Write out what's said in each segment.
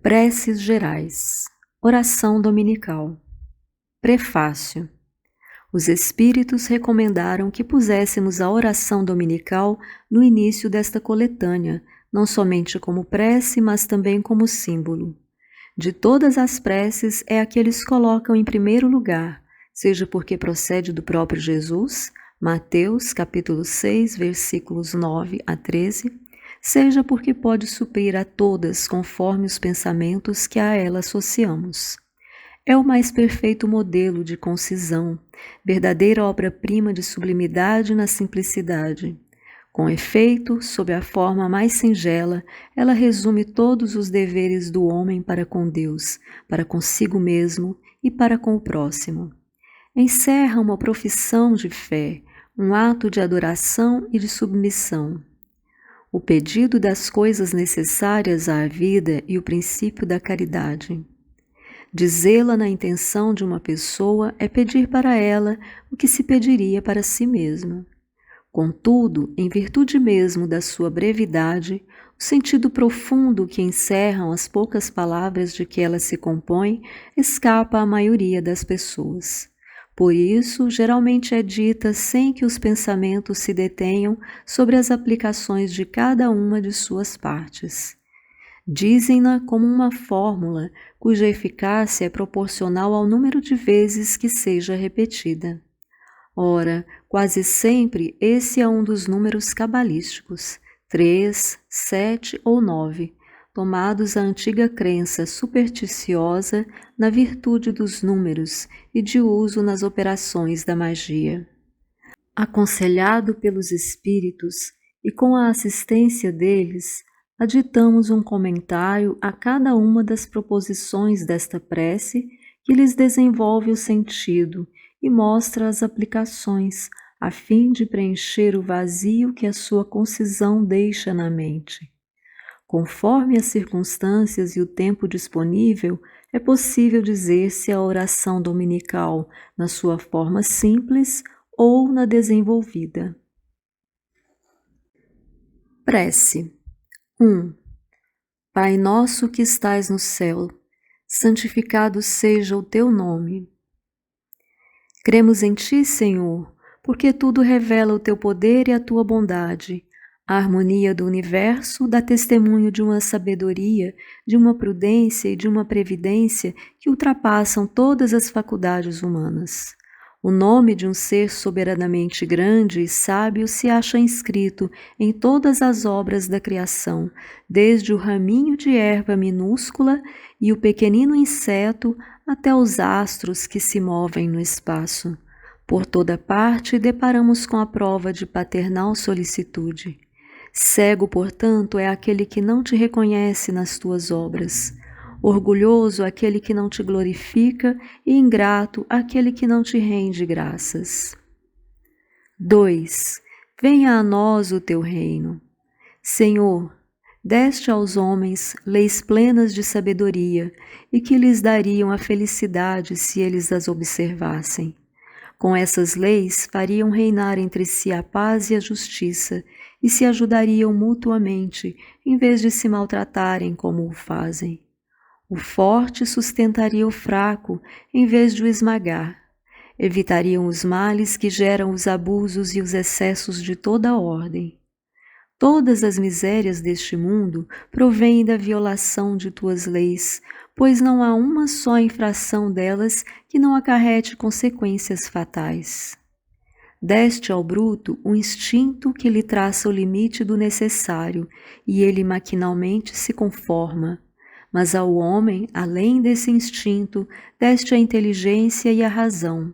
Preces gerais. Oração dominical. Prefácio. Os Espíritos recomendaram que puséssemos a oração dominical no início desta coletânea, não somente como prece, mas também como símbolo. De todas as preces, é a que eles colocam em primeiro lugar, seja porque procede do próprio Jesus, Mateus capítulo 6, versículos 9 a 13, seja porque pode suprir a todas conforme os pensamentos que a ela associamos. É o mais perfeito modelo de concisão, verdadeira obra-prima de sublimidade na simplicidade. Com efeito, sob a forma mais singela, ela resume todos os deveres do homem para com Deus, para consigo mesmo e para com o próximo. Encerra uma profissão de fé, um ato de adoração e de submissão. O pedido das coisas necessárias à vida e o princípio da caridade. Dizê-la na intenção de uma pessoa é pedir para ela o que se pediria para si mesma. Contudo, em virtude mesmo da sua brevidade, o sentido profundo que encerram as poucas palavras de que ela se compõe escapa à maioria das pessoas. Por isso, geralmente é dita sem que os pensamentos se detenham sobre as aplicações de cada uma de suas partes. Dizem-na como uma fórmula cuja eficácia é proporcional ao número de vezes que seja repetida. Ora, quase sempre esse é um dos números cabalísticos, 3, 7 ou 9, tomados à antiga crença supersticiosa na virtude dos números e de uso nas operações da magia. Aconselhado pelos espíritos e com a assistência deles, aditamos um comentário a cada uma das proposições desta prece que lhes desenvolve o sentido e mostra as aplicações, a fim de preencher o vazio que a sua concisão deixa na mente. Conforme as circunstâncias e o tempo disponível, é possível dizer se a oração dominical, na sua forma simples ou na desenvolvida. Prece. 1. Pai nosso que estais no céu, santificado seja o teu nome. Cremos em ti, Senhor, porque tudo revela o teu poder e a tua bondade. A harmonia do universo dá testemunho de uma sabedoria, de uma prudência e de uma previdência que ultrapassam todas as faculdades humanas. O nome de um ser soberanamente grande e sábio se acha inscrito em todas as obras da criação, desde o raminho de erva minúscula e o pequenino inseto até os astros que se movem no espaço. Por toda parte deparamos com a prova de paternal solicitude. Cego, portanto, é aquele que não te reconhece nas tuas obras. Orgulhoso aquele que não te glorifica e ingrato aquele que não te rende graças. 2. Venha a nós o teu reino. Senhor, deste aos homens leis plenas de sabedoria e que lhes dariam a felicidade se eles as observassem. Com essas leis fariam reinar entre si a paz e a justiça e se ajudariam mutuamente em vez de se maltratarem como o fazem. O forte sustentaria o fraco em vez de o esmagar. Evitariam os males que geram os abusos e os excessos de toda a ordem. Todas as misérias deste mundo provêm da violação de tuas leis, pois não há uma só infração delas que não acarrete consequências fatais. Deste ao bruto o instinto que lhe traça o limite do necessário, e ele maquinalmente se conforma. Mas ao homem, além desse instinto, deste a inteligência e a razão.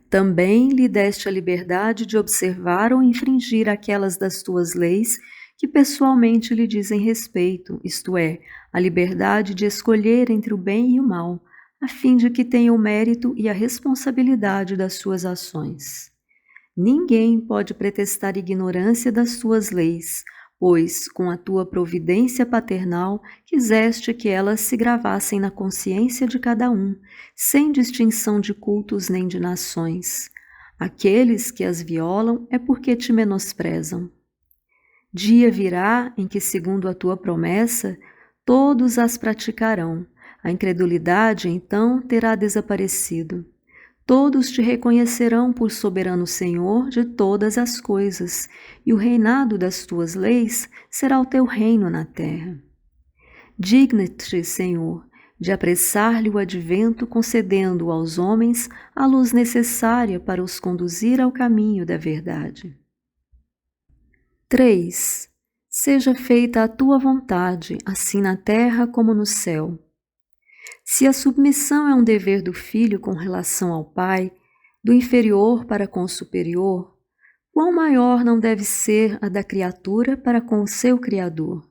Também lhe deste a liberdade de observar ou infringir aquelas das tuas leis que pessoalmente lhe dizem respeito, isto é, a liberdade de escolher entre o bem e o mal, a fim de que tenha o mérito e a responsabilidade das suas ações. Ninguém pode pretextar ignorância das tuas leis, pois, com a tua providência paternal, quiseste que elas se gravassem na consciência de cada um, sem distinção de cultos nem de nações. Aqueles que as violam é porque te menosprezam. Dia virá em que, segundo a tua promessa, todos as praticarão. A incredulidade, então, terá desaparecido. Todos te reconhecerão por soberano Senhor de todas as coisas, e o reinado das tuas leis será o teu reino na terra. Digna-te, Senhor, de apressar-lhe o advento, concedendo aos homens a luz necessária para os conduzir ao caminho da verdade. 3. Seja feita a tua vontade, assim na terra como no céu. Se a submissão é um dever do filho com relação ao pai, do inferior para com o superior, quão maior não deve ser a da criatura para com o seu Criador?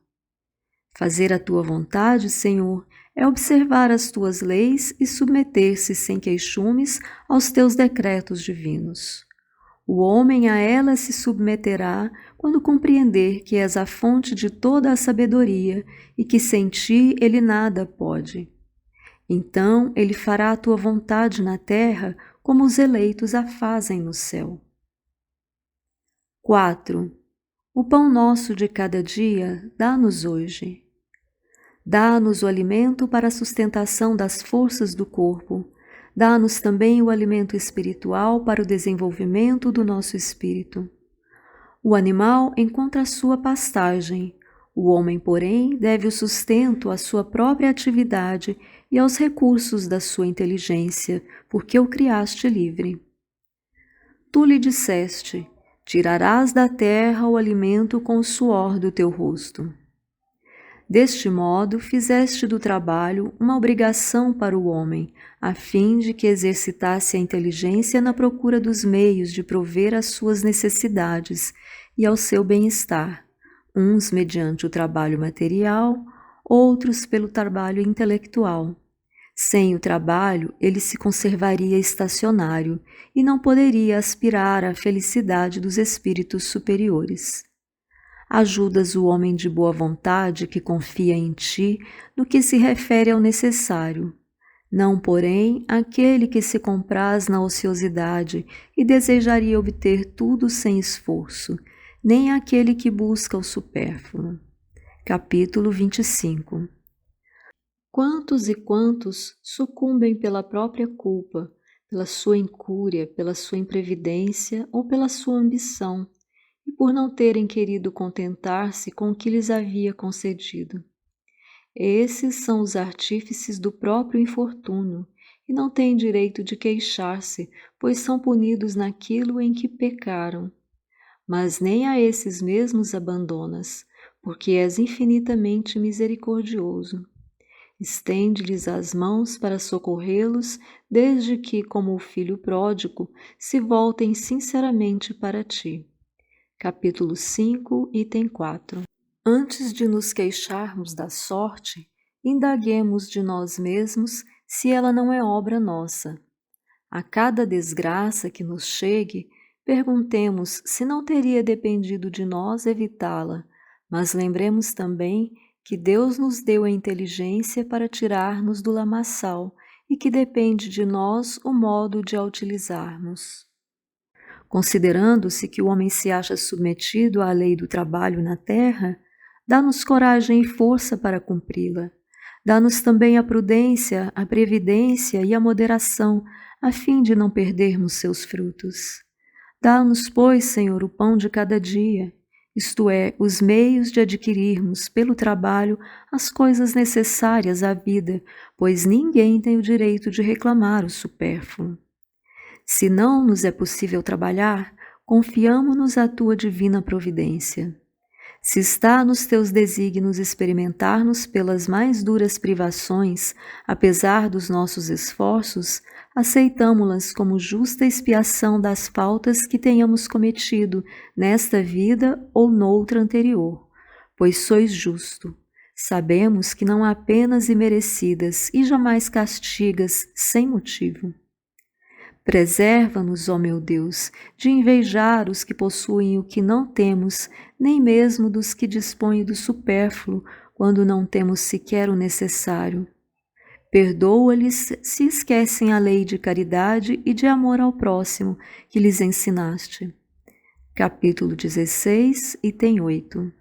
Fazer a tua vontade, Senhor, é observar as tuas leis e submeter-se sem queixumes aos teus decretos divinos. O homem a elas se submeterá quando compreender que és a fonte de toda a sabedoria e que sem ti ele nada pode. Então ele fará a tua vontade na terra como os eleitos a fazem no céu. 4. O pão nosso de cada dia dá-nos hoje. Dá-nos o alimento para a sustentação das forças do corpo. Dá-nos também o alimento espiritual para o desenvolvimento do nosso espírito. O animal encontra a sua pastagem. O homem, porém, deve o sustento à sua própria atividade e aos recursos da sua inteligência, porque o criaste livre. Tu lhe disseste: tirarás da terra o alimento com o suor do teu rosto. Deste modo, fizeste do trabalho uma obrigação para o homem, a fim de que exercitasse a inteligência na procura dos meios de prover às suas necessidades e ao seu bem-estar, uns mediante o trabalho material, outros pelo trabalho intelectual. Sem o trabalho, ele se conservaria estacionário e não poderia aspirar à felicidade dos espíritos superiores. Ajudas o homem de boa vontade que confia em ti no que se refere ao necessário, não, porém, aquele que se compraz na ociosidade e desejaria obter tudo sem esforço, nem aquele que busca o supérfluo. Capítulo 25. Quantos e quantos sucumbem pela própria culpa, pela sua incúria, pela sua imprevidência ou pela sua ambição, e por não terem querido contentar-se com o que lhes havia concedido. Esses são os artífices do próprio infortúnio, e não têm direito de queixar-se, pois são punidos naquilo em que pecaram. Mas nem a esses mesmos abandonas, porque és infinitamente misericordioso. Estende-lhes as mãos para socorrê-los, desde que, como o filho pródigo, se voltem sinceramente para ti. Capítulo 5, item 4. Antes de nos queixarmos da sorte, indaguemos de nós mesmos se ela não é obra nossa. A cada desgraça que nos chegue, perguntemos se não teria dependido de nós evitá-la, mas lembremos também que Deus nos deu a inteligência para tirar-nos do lamaçal e que depende de nós o modo de a utilizarmos. Considerando-se que o homem se acha submetido à lei do trabalho na terra, dá-nos coragem e força para cumpri-la. Dá-nos também a prudência, a previdência e a moderação, a fim de não perdermos seus frutos. Dá-nos, pois, Senhor, o pão de cada dia, isto é, os meios de adquirirmos, pelo trabalho, as coisas necessárias à vida, pois ninguém tem o direito de reclamar o supérfluo. Se não nos é possível trabalhar, confiamo-nos à tua divina providência. Se está nos teus desígnios experimentar-nos pelas mais duras privações, apesar dos nossos esforços, aceitamo-las como justa expiação das faltas que tenhamos cometido nesta vida ou noutra anterior, pois sois justo. Sabemos que não há penas imerecidas e jamais castigas sem motivo. Preserva-nos, ó meu Deus, de invejar os que possuem o que não temos, nem mesmo dos que dispõem do supérfluo, quando não temos sequer o necessário. Perdoa-lhes se esquecem a lei de caridade e de amor ao próximo que lhes ensinaste. Capítulo 16, item 8.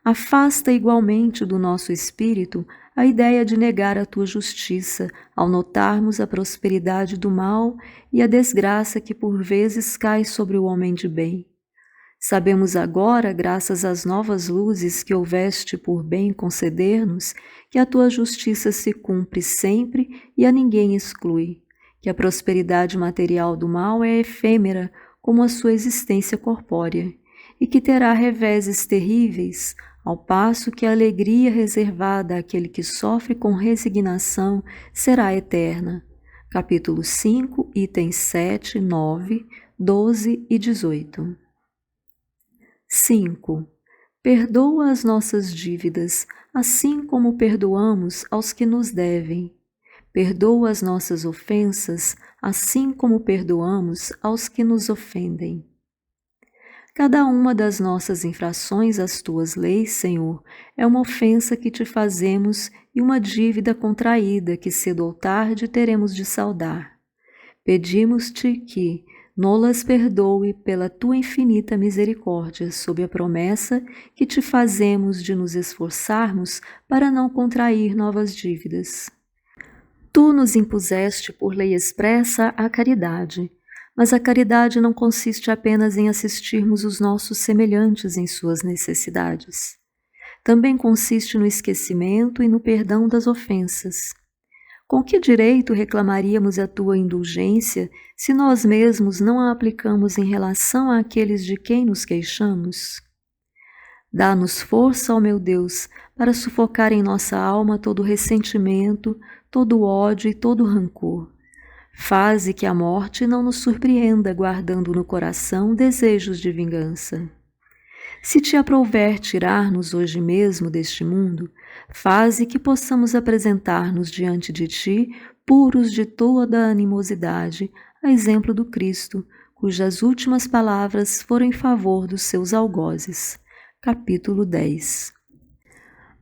Afasta igualmente do nosso espírito a ideia de negar a tua justiça, ao notarmos a prosperidade do mal e a desgraça que por vezes cai sobre o homem de bem. Sabemos agora, graças às novas luzes que houveste por bem conceder-nos, que a tua justiça se cumpre sempre e a ninguém exclui, que a prosperidade material do mal é efêmera como a sua existência corpórea, e que terá reveses terríveis, ao passo que a alegria reservada àquele que sofre com resignação será eterna. Capítulo 5, itens 7, 9, 12 e 18. 5. Perdoa as nossas dívidas, assim como perdoamos aos que nos devem. Perdoa as nossas ofensas, assim como perdoamos aos que nos ofendem. Cada uma das nossas infrações às tuas leis, Senhor, é uma ofensa que te fazemos e uma dívida contraída que cedo ou tarde teremos de saldar. Pedimos-te que nolas perdoe pela tua infinita misericórdia, sob a promessa que te fazemos de nos esforçarmos para não contrair novas dívidas. Tu nos impuseste por lei expressa a caridade, mas a caridade não consiste apenas em assistirmos os nossos semelhantes em suas necessidades. Também consiste no esquecimento e no perdão das ofensas. Com que direito reclamaríamos a tua indulgência se nós mesmos não a aplicamos em relação àqueles de quem nos queixamos? Dá-nos força, ó meu Deus, para sufocar em nossa alma todo ressentimento, todo ódio e todo rancor. Faze que a morte não nos surpreenda guardando no coração desejos de vingança. Se te aprouver tirar-nos hoje mesmo deste mundo, faze que possamos apresentar-nos diante de ti puros de toda a animosidade, a exemplo do Cristo, cujas últimas palavras foram em favor dos seus algozes. Capítulo 10.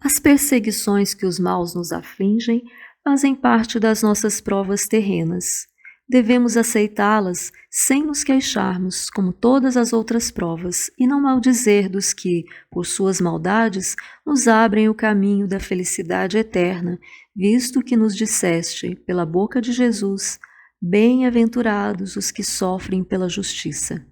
As perseguições que os maus nos afligem fazem parte das nossas provas terrenas. Devemos aceitá-las sem nos queixarmos, como todas as outras provas, e não maldizer dos que, por suas maldades, nos abrem o caminho da felicidade eterna, visto que nos disseste, pela boca de Jesus, bem-aventurados os que sofrem pela justiça.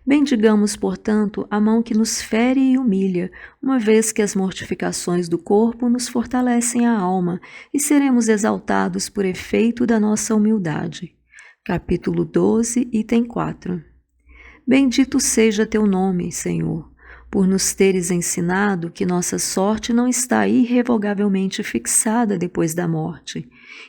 Bendigamos, portanto, a mão que nos fere e humilha, uma vez que as mortificações do corpo nos fortalecem a alma e seremos exaltados por efeito da nossa humildade. Capítulo 12, item 4. Bendito seja teu nome, Senhor, por nos teres ensinado que nossa sorte não está irrevogavelmente fixada depois da morte,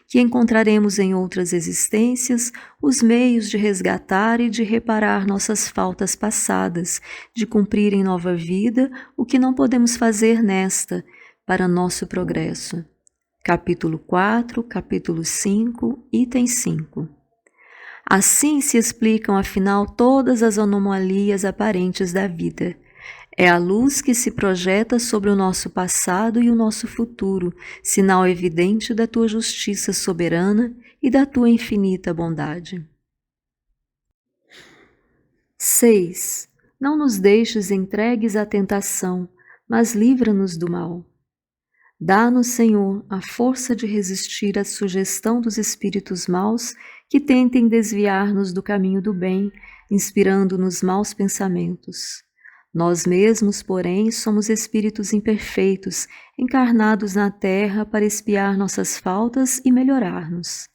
que encontraremos em outras existências os meios de resgatar e de reparar nossas faltas passadas, de cumprir em nova vida o que não podemos fazer nesta, para nosso progresso. Capítulo 4, capítulo 5, item 5. Assim se explicam, afinal, todas as anomalias aparentes da vida. É a luz que se projeta sobre o nosso passado e o nosso futuro, sinal evidente da tua justiça soberana e da tua infinita bondade. 6. Não nos deixes entregues à tentação, mas livra-nos do mal. Dá-nos, Senhor, a força de resistir à sugestão dos espíritos maus que tentem desviar-nos do caminho do bem, inspirando-nos maus pensamentos. Nós mesmos, porém, somos espíritos imperfeitos, encarnados na terra para expiar nossas faltas e melhorar-nos.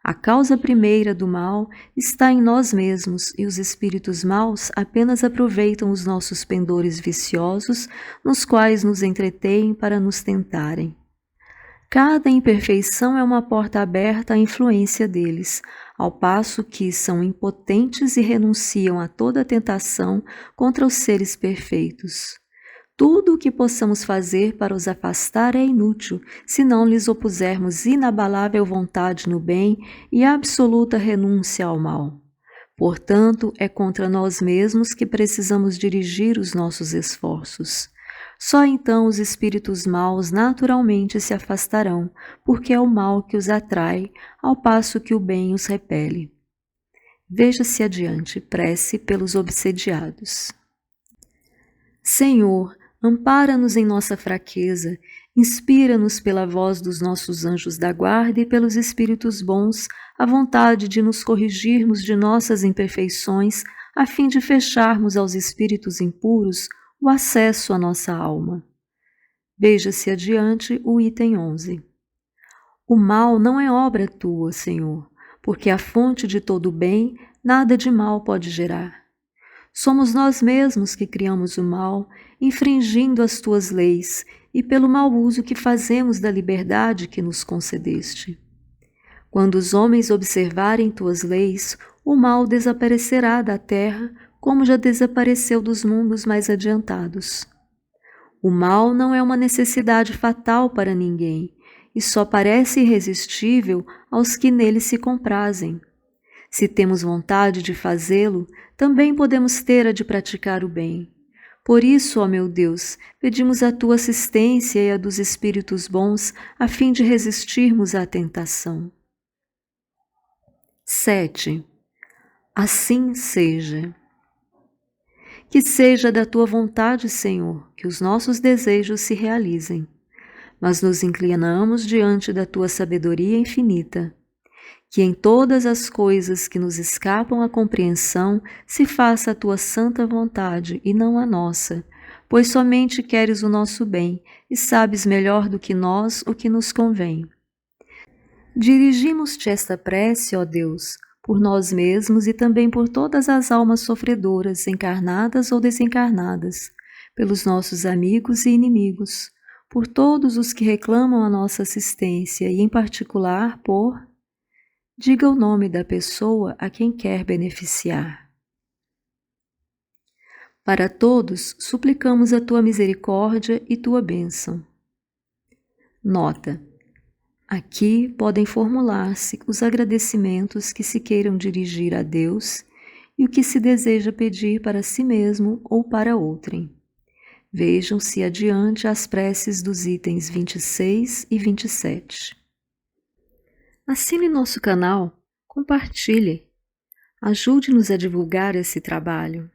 A causa primeira do mal está em nós mesmos e os espíritos maus apenas aproveitam os nossos pendores viciosos, nos quais nos entretêm para nos tentarem. Cada imperfeição é uma porta aberta à influência deles, ao passo que são impotentes e renunciam a toda tentação contra os seres perfeitos. Tudo o que possamos fazer para os afastar é inútil, se não lhes opusermos inabalável vontade no bem e absoluta renúncia ao mal. Portanto, é contra nós mesmos que precisamos dirigir os nossos esforços. Só então os espíritos maus naturalmente se afastarão, porque é o mal que os atrai, ao passo que o bem os repele. Veja-se adiante, prece pelos obsediados. Senhor, Ampara-nos em nossa fraqueza, inspira-nos pela voz dos nossos anjos da guarda e pelos espíritos bons a vontade de nos corrigirmos de nossas imperfeições, a fim de fecharmos aos espíritos impuros o acesso à nossa alma. Veja-se adiante o item 11. O mal não é obra tua, Senhor, porque a fonte de todo o bem nada de mal pode gerar. Somos nós mesmos que criamos o mal, infringindo as tuas leis e pelo mau uso que fazemos da liberdade que nos concedeste. Quando os homens observarem tuas leis, o mal desaparecerá da terra, como já desapareceu dos mundos mais adiantados. O mal não é uma necessidade fatal para ninguém, e só parece irresistível aos que nele se comprazem. Se temos vontade de fazê-lo, também podemos ter a de praticar o bem. Por isso, ó meu Deus, pedimos a tua assistência e a dos espíritos bons, a fim de resistirmos à tentação. 7. Assim seja. Que seja da tua vontade, Senhor, que os nossos desejos se realizem, mas nos inclinamos diante da tua sabedoria infinita. Que em todas as coisas que nos escapam à compreensão se faça a tua santa vontade e não a nossa, pois somente queres o nosso bem e sabes melhor do que nós o que nos convém. Dirigimos-te esta prece, ó Deus, por nós mesmos e também por todas as almas sofredoras, encarnadas ou desencarnadas, pelos nossos amigos e inimigos, por todos os que reclamam a nossa assistência e, em particular, por... Diga o nome da pessoa a quem quer beneficiar. Para todos, suplicamos a tua misericórdia e tua bênção. Nota: aqui podem formular-se os agradecimentos que se queiram dirigir a Deus e o que se deseja pedir para si mesmo ou para outrem. Vejam-se adiante as preces dos itens 26 e 27. Assine nosso canal, compartilhe, ajude-nos a divulgar esse trabalho.